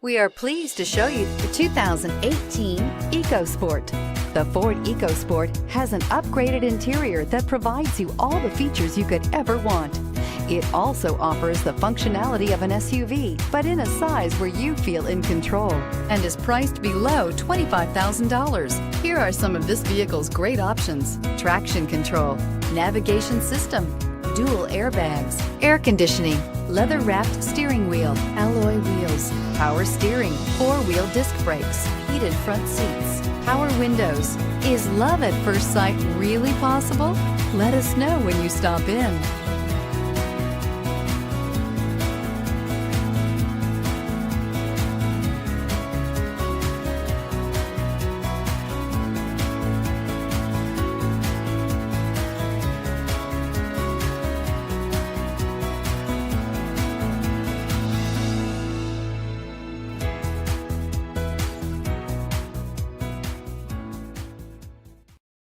We are pleased to show you the 2018 Ecosport. The Ford Ecosport has an upgraded interior that provides you all the features you could ever want. It also offers the functionality of an SUV, but in a size where you feel in control, and is priced below $25,000. Here are some of this vehicle's great options: traction control, navigation system, dual airbags, air conditioning, leather-wrapped steering wheel, alloy wheels, power steering, four-wheel disc brakes, heated front seats, power windows. Is love at first sight really possible? Let us know when you stop in.